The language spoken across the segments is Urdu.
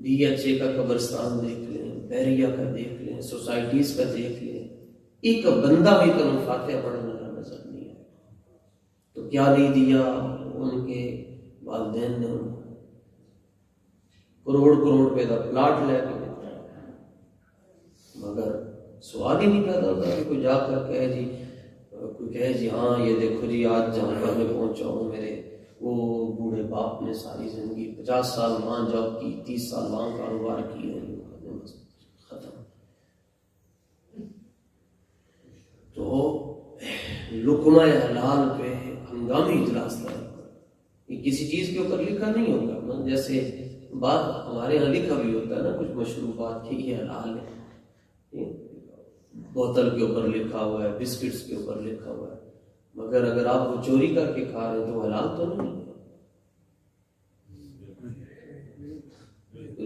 DHA کا قبرستان دیکھ لیں، بحریہ کا دیکھ لیں، سوسائٹیز کا دیکھ لیں، ایک بندہ بھی کلمہ فاتحہ پڑھنے والا نظر نہیں ہے. تو کیا نہیں دیا ان کے والدین نے ان کو؟ کروڑ روپے کا پلاٹ لے کے دیتا ہے. مگر سوال ہی نہیں پیدا ہوتا کہ کوئی جا کر کہے جی ہاں یہ دیکھو جی آج جہاں پر میں پہنچا ہوں، میرے وہ بوڑھے باپ نے ساری زندگی 50 سال وہاں جاب کی، 30 سال وہاں کاروبار کیے، ختم. تو لقمہ حلال پہ ہنگامی اجلاس ہے. یہ کسی چیز کے اوپر لکھا نہیں ہوگا، جیسے بات ہمارے یہاں لکھا بھی ہوتا ہے نا کچھ مشروبات کی یہ حلال ہے، بوتل کے اوپر لکھا ہوا ہے، بسکٹس کے اوپر لکھا ہوا ہے، مگر اگر آپ وہ چوری کر کے کھا رہے ہیں تو وہ حلال تو نہیں ہے.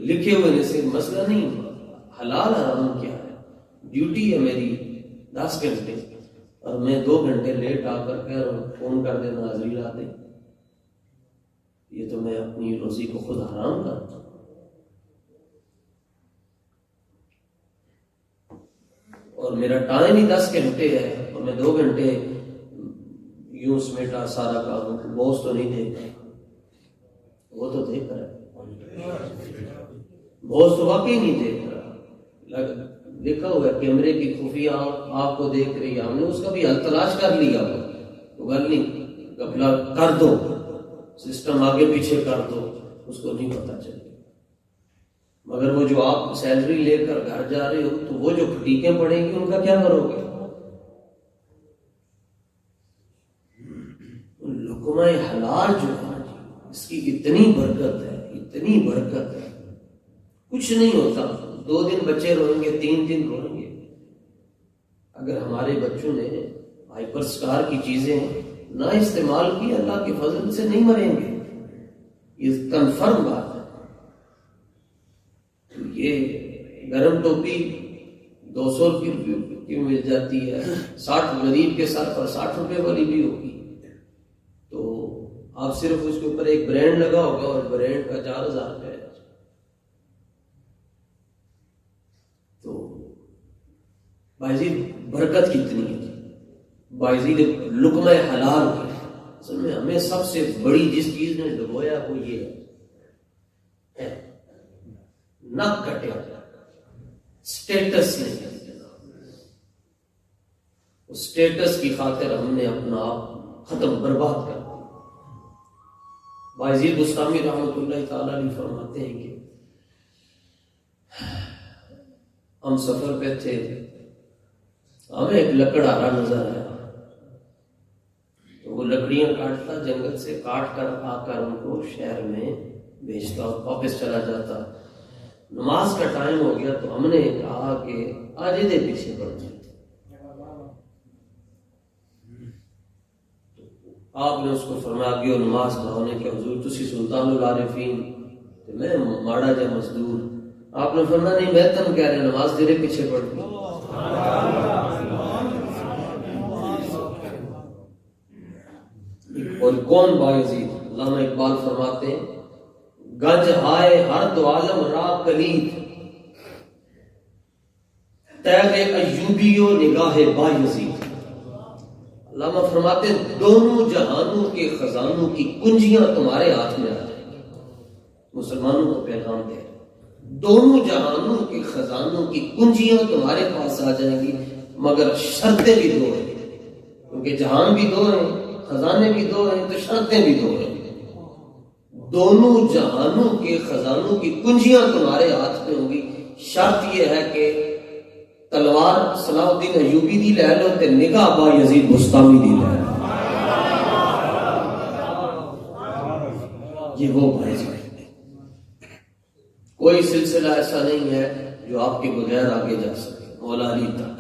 لکھے ہوئے سے مسئلہ نہیں. حلال حرام کیا ہے؟ ڈیوٹی ہے میری 10 گھنٹے اور میں 2 گھنٹے لیٹ آ کر کے فون کر دینا حاضری لا دیں، یہ تو میں اپنی روزی کو خود حرام کرتا ہوں. اور میرا ٹائم ہی 10 گھنٹے ہے اور میں 2 گھنٹے یوں سمیٹا سارا کام، بوس تو نہیں دیکھ رہا، وہ تو دیکھ رہا ہے، بوس تو واقعی نہیں دیکھ رہا. دیکھا ہوا ہے کیمرے کی خفیہ آپ کو دیکھ رہی ہے، ہم نے اس کا بھی حل تلاش کر لیا، وہ گل نہیں کپلا کر دو، سسٹم آگے پیچھے کر دو، اس کو نہیں پتا چلے. مگر وہ جو آپ سیلری لے کر گھر جا رہے ہو تو وہ جو کھٹیکیں پڑیں گی ان کا کیا کرو گے؟ لقمہ حلال جو ہے اس کی اتنی برکت ہے، اتنی برکت ہے، کچھ نہیں ہوتا. 2 دن بچے روئیں گے، 3 دن روئیں گے. اگر ہمارے بچوں نے ہائپر سٹار کی چیزیں نہ استعمال کی، اللہ کے فضل سے نہیں مریں گے، یہ کنفرم بات ہے. یہ گرم ٹوپی 200 روپے کی مل جاتی ہے، 60 غریب کے سر پر 60 روپے والی بھی ہوگی، تو آپ صرف اس کے اوپر ایک برانڈ لگا ہوگا اور برانڈ کا 4000 روپے. تو بائزید برکت کتنی ہے، بائزید لقمہ حلال کی. اصل میں ہمیں سب سے بڑی جس چیز نے ڈبویا وہ یہ ہے، نک کٹے، سٹیٹس نہیں. اس سٹیٹس کی خاطر ہم نے اپنا آپ ختم برباد کر دیا. بائزید بستامی رحمۃ اللہ تعالی علیہ فرماتے ہیں کہ ہم سفر پہ تھے، ہمیں ایک لکڑہارا نظر آیا، تو وہ لکڑیاں کاٹتا، جنگل سے کاٹ کر آ کر ان کو شہر میں بیچتا اور واپس چلا جاتا. نماز کا ٹائم ہو گیا تو ہم نے کہا کہ آج دے پیچھے پڑ جاتے. آپ نے اس کو فرمایا کہ نماز پڑھانے کے حضور تسی سلطان العارفین تو میں ماڑا جا مزدور. آپ نے فرمایا نہیں میں تم کہہ رہے نماز تیرے پیچھے پڑھتی. اور کون بائزید؟ علامہ اقبال فرماتے ہیں گج آئے ہر دو عالم را کلید، تیغ ایوبی و نگاہ بایزید. علامہ فرماتے ہیں دونوں جہانوں کے خزانوں کی کنجیاں تمہارے ہاتھ میں آ جائیں گی. مسلمانوں کو پیغام دے دونوں جہانوں کے خزانوں کی کنجیاں تمہارے پاس آ جائیں گی، مگر شرطیں بھی 2 ہیں، کیونکہ جہان بھی 2 ہیں، خزانے بھی 2 ہیں، تو شرطیں بھی 2 ہیں. دونوں جہانوں کے خزانوں کی کنجیاں تمہارے ہاتھ میں ہوں گی، شرط یہ ہے کہ تلوار صلاح الدین ایوبی دی لے لو تے نگاہ با یزید بستامی دی لے لو. یہ وہ بائزید ہے. کوئی سلسلہ ایسا نہیں ہے جو آپ کے بغیر آگے جا سکے. مولا علی تک،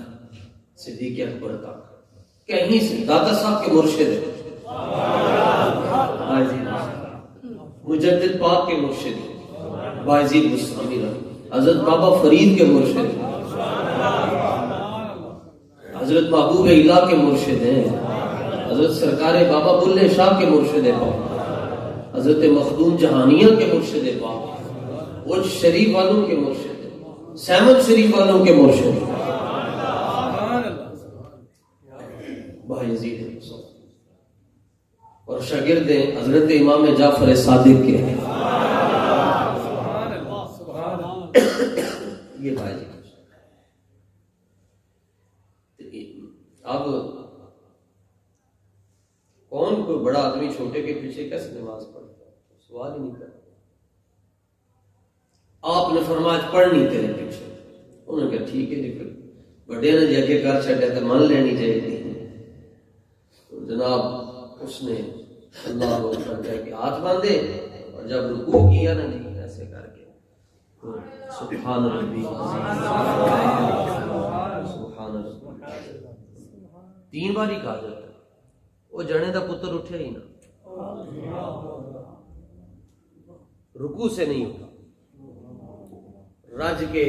صدیق اکبر تک، کہیں سے دادا صاحب کے مرشد ہیں، مجدد پاک کے مرشد ہیں بائزید بستامی رحمۃ، حضرت بابا فرید کے مرشد ہیں، حضرت محبوب الہ کے مرشد ہیں، حضرت سرکار بابا بلے شاہ کے مرشد پاک، حضرت مخدوم جہانیہ کے مرشد پاک، اج شریف والوں کے مرشد ہیں، سیمن شریف والوں کے مرشد ہیں، بایزید مصطفی، اور شاگرد ہیں حضرت امام جعفر صادق کے ہیں، یہ بایزید۔ اب کون کوئی بڑا آدمی چھوٹے کے پیچھے کیسے نماز پڑھتا ہے؟ سوال ہی نہیں کرتا۔ آپ نے فرمایا پڑھ نہیں تیرے پیچھے، انہوں نے کہا ٹھیک ہے جی، پھر بڑے نے جا کے کر چھڑیا تو مان لینی چاہیے۔ تو جناب اس نے اللہ کو کہا کہ ہاتھ باندھے، اور جب رکوع کیا نا جی ایسے کر کے تو سبحان ربی سبحان ربی 3 بار ہی کہا جاتا ہے۔ وہ جنے دا پتر اٹھے ہی نا، رکوع سے نہیں اٹھا، رج کے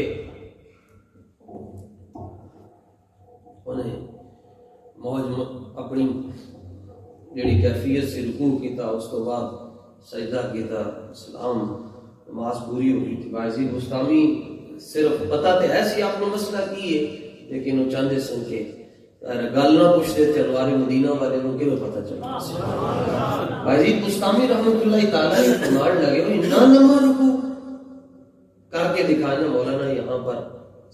انہیں موج اپنی جڑی کیفیت سے رکوع کیتا، اس تو بعد سجدہ کیتا، سلام، نماز پوری ہو گئی تھی۔ بایزید بستامی صرف پتہ تے ایسی آپ نے مسئلہ کی ہے، لیکن وہ چاہتے سن کے گل نہ پوچھتے تھے، انوار مدینہ والے کو کیوں پتہ چلا۔ بایزید بستامی رحمۃ اللہ تعالیٰ فرمان لگے ہوئے اتنا لمبا رکوع کر کے دکھائیں نا مولانا، یہاں پر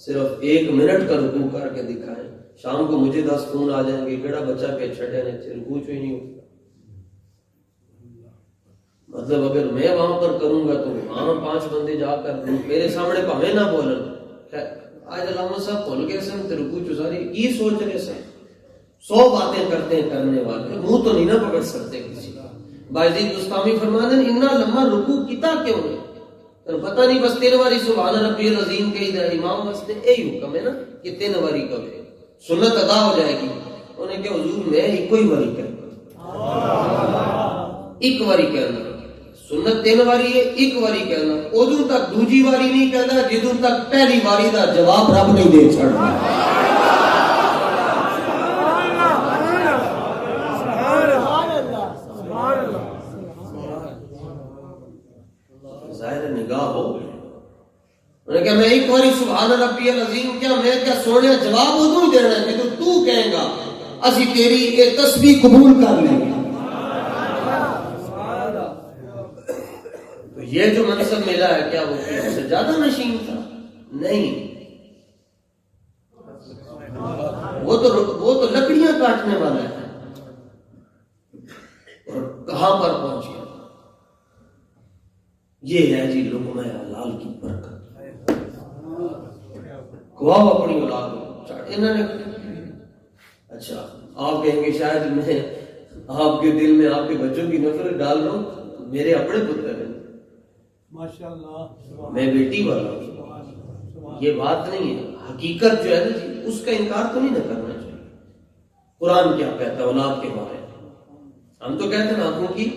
صرف 1 منٹ کا رکوع کر کے دکھائیں، شام کو مجھے 10 فون آ جائیں گے کیڑا بچہ پہ چھڑے نے رکوع چو ہی نہیں ہوتا۔ مطلب اگر میں وہاں پر کروں گا تو وہاں 5 بندے جا کر میرے سامنے پاویں نہ بولن، آج علامہ صاحب بھول گئے سن تے رکوع چو ساری کی سوچ رہے سن، 100 باتیں کرتے ہیں کرنے والے، منہ تو نہیں نہ پکڑ سکتے کسی کا۔ بایزید بستامی فرماتے ہیں اتنا لمبا رکوع کیتا کیوں نہیں؟ پتہ نہیں بس 3 باری سبحان ربی العظیم کہی دا، امام واسطے یہی حکم ہے نا کہ 3 باری کہے، سنت ادا ہو جائے گی۔ انہیں کہ حضور میں ایک ہی باری کہنا، 1 باری کہنا، سنت 3 باری ہے، 1 باری کہنا، ادوں تک دوجی باری نہیں کہنا جدوں تک پہلی باری دا جواب رب نہیں دے چھڑنا۔ ظاہر نگاہ ہو، انہوں نے کہا میں 1 باری سبحان ربی العظیم کیا، میں کیا سونے جواب ادوں ہی دینا ہے کہ تو کہیں گا، اسی تیری ایک تسبیح قبول کر لیں گے۔ تو یہ جو منصب ملا ہے کیا وہ سجادہ نشین تھا؟ نہیں، وہ تو لکڑیاں کاٹنے والا ہے، اور کہاں پر پہنچیا؟ یہ ہے جی لقمہ حلال کی برکت۔ گواہ اپنی اولاد کو انہوں نے، اچھا آپ کہیں گے شاید میں آپ کے دل میں آپ کے بچوں کی نفرت ڈال رہا ہوں، میرے اپنے پتر ہیں، ماشاءاللہ میں بیٹی والا ہوں، یہ بات نہیں ہے۔ حقیقت جو ہے نا جی اس کا انکار تو نہیں نہ کرنا چاہیے۔ قرآن کیا کہتا ہے اولاد کے بارے میں؟ ہم تو کہتے ہیں آنکھوں کی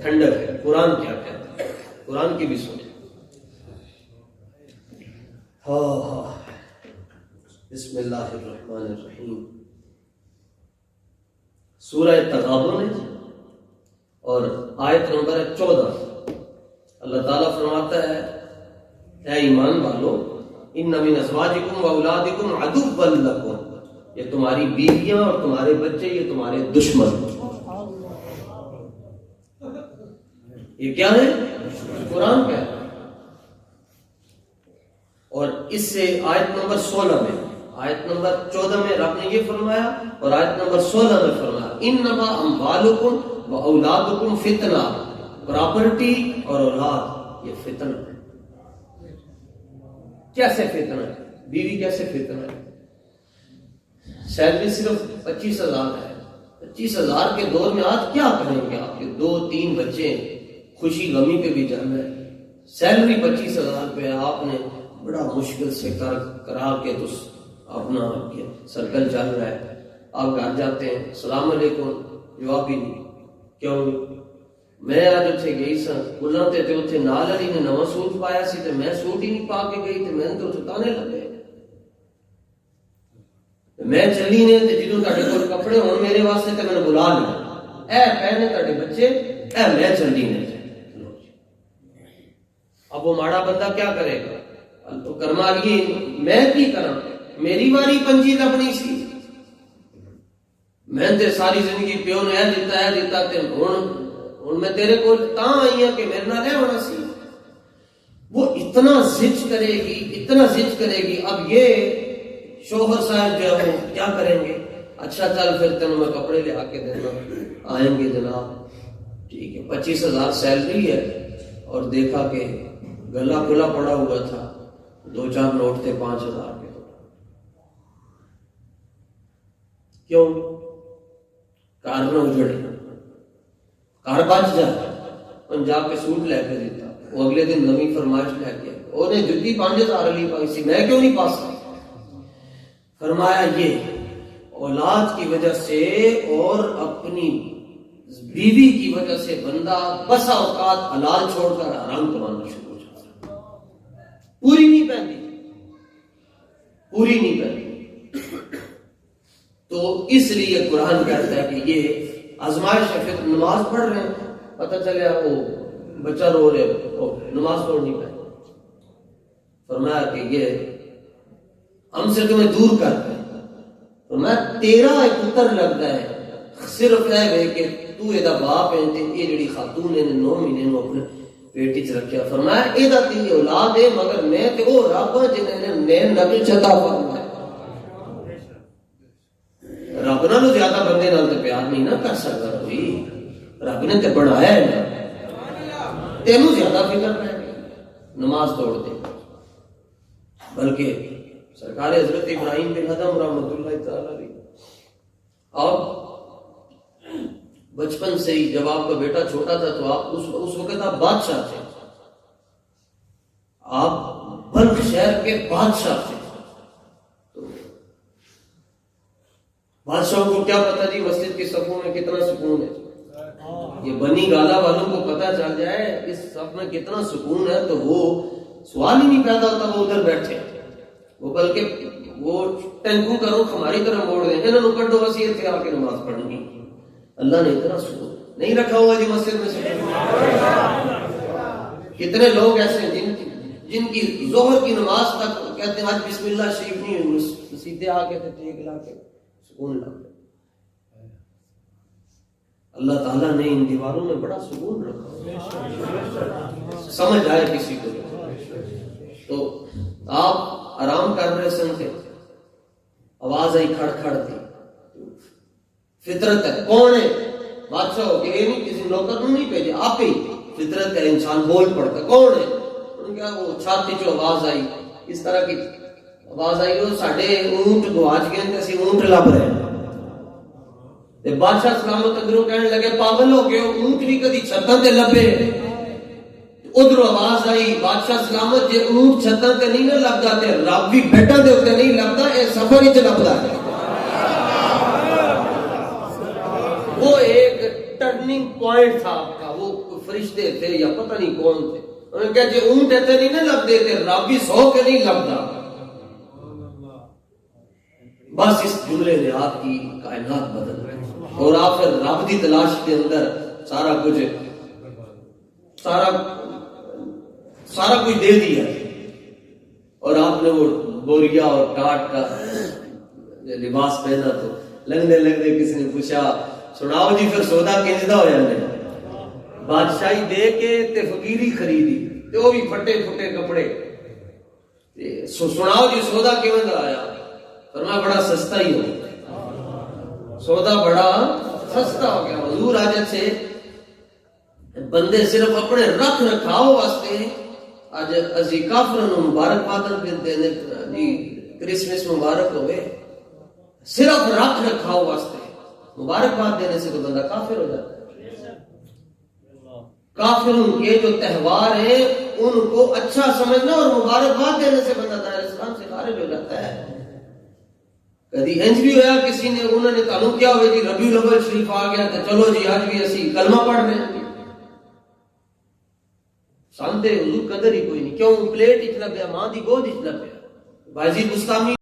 ٹھنڈک ہے، قرآن کیا کہتا ہے؟ قرآن کی بھی سنیں۔ بسم اللہ الرحمن الرحیم، سورہ تغابن ہے اور آیت نمبر 14۔ اللہ تعالیٰ فرماتا ہے اے ایمان والو، ان من ازواجکم و اولادکم عدوا لکم، یہ تمہاری بیویاں اور تمہارے بچے یہ تمہارے دشمن۔ یہ کیا ہے؟ قرآن کا ہے۔ اور اس سے آیت نمبر 16 میں، آیت نمبر 14 میں رب نے یہ فرمایا، اور آیت نمبر 16 میں فرمایا انما اموالکم و اولادکم فتنہ، پراپرٹی اور اولاد یہ فتنہ ہے۔ کیسے فتنہ ہے؟ بیوی کیسے فتنہ ہے؟ سیلری صرف 25,000 ہے، 25,000 کے دور میں آج کیا کریں گے؟ آپ کے 2-3 بچے، خوشی غمی پہ بھی جانا ہے، سیلری 25,000 پہ آپ نے بڑا مشکل سے کرا کے تو اپنا سرکل چل رہا ہے۔ آپ گھر جاتے ہیں، السلام علیکم، جواب ہی نہیں۔ کیوں؟ میں آج اتنے گئی سا کلوں تے اتنے نال علی نے نواں سوٹ پایا سی تے میں سوٹ ہی نہیں پا کے گئی تے میں تو تانے لگے، میں چلی نے تے جدوں تہاڈے کول کپڑے ہون میرے واسطے تے میں بلا لیا، اے پہنے تہاڈے بچے، اے میں چلی نے۔ اب وہ ماڑا بندہ کیا کرے گا؟ تو کرما لیے میں کی کرا، میری واری پنجی لبنی سی، میں تے ساری زندگی پیو نے دیتا تے ہن میں تیرے کو تاں آئی ہوں کہ میرے نال رہ ہونا سی۔ وہ اتنا زج کرے گی، اب یہ شوہر صاحب جو ہے کیا کریں گے؟ اچھا چل پھر تینوں میں کپڑے لے آ کے دینا، آئیں گے جناب، ٹھیک ہے، 25,000 سیلری ہے، اور دیکھا کہ گلا کھلا پڑا ہوا تھا، 2-4 نوٹ تھے 5,000 کے، کیوں؟ کار نہ اجڑے، کار بچ جائے، پنجاب کے سوٹ لے کے دیتا، وہ اگلے دن نوی فرمائش لے کے انہیں جتی 5,000 لی پائی سی، میں کیوں نہیں پا سکتا؟ فرمایا یہ اولاد کی وجہ سے اور اپنی بیوی کی وجہ سے بندہ بسا اوقات حلال چھوڑ کر حرام کمانا شروع ہو جاتا ہے، پوری نہیں پہنتی۔ تو اس لیے قرآن کہتا ہے کہ یہ آزمائش ہے، پھر نماز پڑھ رہے ہیں، پتہ چلے وہ بچہ رو رہے، نماز پڑھنی پڑے، فرمایا کہ یہ ہم سے تمہیں دور کرتے ہیں، فرمایا تیرا ایک پتر لگتا ہے، صرف ہے کہ تو یہ باپ ہے، یہ جڑی خاتون نے 9 مہینے اپنے پیٹ چ رکھیا، فرمایا یہ تیری اولاد ہے، مگر میں تے وہ رب ہاں جنہیں نے نبی عطا فرمایا۔ رب نالوں زیادہ بندے نال تے پیار نہیں نہ کر سکتا کوئی، رب نے تے بنایا ہے نا، تینوں زیادہ فکر رہ گئی نماز توڑ دے۔ بلکہ سرکار حضرت ابراہیم بن ادم رحمۃ اللہ تعالی علیہ، اب بچپن سے ہی جب آپ کا بیٹا چھوٹا تھا تو آپ اس وقت آپ بادشاہ تھے، آپ بلخ شہر کے بادشاہ تھے، تو بادشاہوں کو کیا پتا جی مسجد کی صفوں میں کتنا سکون ہے، یہ بنی گالا والوں کو پتا چل جائے اس صف میں کتنا سکون ہے تو وہ سوال ہی نہیں پیدا ہوتا وہ ادھر بیٹھے، وہ بلکہ وہ ٹینکوں کا رخ ہماری طرح موڑ دیں، انہوں نے کڈو وسیعت آ کے نماز پڑھنی، اللہ نے اتنا سکون نہیں رکھا ہوا جی مسجد میں سکون۔ کتنے لوگ ایسے ہیں جن کی ظہر کی نماز تک کہتے ہیں آج بسم اللہ شریف نہیں ہوئی، سیدھے آ کے ٹیک لا کے سکون لگتا۔ اللہ تعالیٰ نے ان دیواروں میں بڑا سکون رکھا، سمجھ آئے کسی کو تو آپ آرام کر رہے سن تھے، آواز آئی کھڑ کھڑ تھی، فطرت ہے، کون ہے؟ بادشاہ ہو کہ یہ نہیں کسی نوکر نے نہیں بھیجا، آپ ہی فطرت ہے، انسان بول پڑتا، کون ہے؟ انہوں نے کہا وہ چھاتی جو آواز آئی، اس طرح کی آواز آئی، وہ ساڑھے اونٹ گواچ گئے تھے، اسی اونٹ لب رہے ہیں۔ بادشاہ سلامت اندروں کہنے لگے پاگل ہو گئے، اونٹ بھی کدی چھتاں تے لبے، ادھر آواز آئی بادشاہ سلامت جے اونٹ چھتاں تے نہیں نہ لبدا تے رب بھی بیٹھاں دے اوتے نہیں لبدا، اے سفر وچ لبدا ہے۔ وہ ایک ٹرننگ پوائنٹ تھا آپ کا، وہ فرشتے تھے یا پتہ نہیں کون تھے، انہوں نے کہا جے اونٹ تے نہیں نہ لبدے تے رب بھی 100 کے نہیں لبدا۔ بس اس جملے نے آپ کی کائنات بدل گئی، اور آپ پھر رب دی تلاش کے اندر سارا کچھ دے دیا، اور آپ نے وہ بوریا اور ٹاٹ کا لباس پہنا، تو لگنے کسی نے پوچھا سناؤ جی پھر سودا کنجدہ ہو جانے، بادشاہی دے کے تے فقیری خریدی تے وہ بھی پھٹے پھٹے کپڑے، سناؤ جی سودا کیوں دا آیا؟ فرمایا بڑا سستا ہی ہو، سودا بڑا سستا ہو گیا۔ حضور حاجت سے بندے صرف اپنے رکھ رکھاؤ واسطے اج ازی کافروں نوں مبارکباد دیندے نے جی کرسمس مبارک ہوئے، صرف رکھ رکھاؤ واسطے مبارکباد دینے سے تو بندہ کافر ہو جاتا ہے۔ کافروں کے جو تہوار ہیں ان کو اچھا سمجھنا اور مبارکباد دینے سے بندہ دائرہ اسلام سے خارج ہو جاتا ہے۔ کدی انج بھی ہوا کسی نے انہوں نے تعلق کیا ہوئے جی ربیع الاول شریف آ گیا تو چلو جی آج بھی اسی کلمہ پڑھ رہے ہیں، سانتے حضور قدر ہی کوئی نہیں، کیوں پلیٹ اچ لبیا ماں دی گود اچ لبیا، بازی بستامی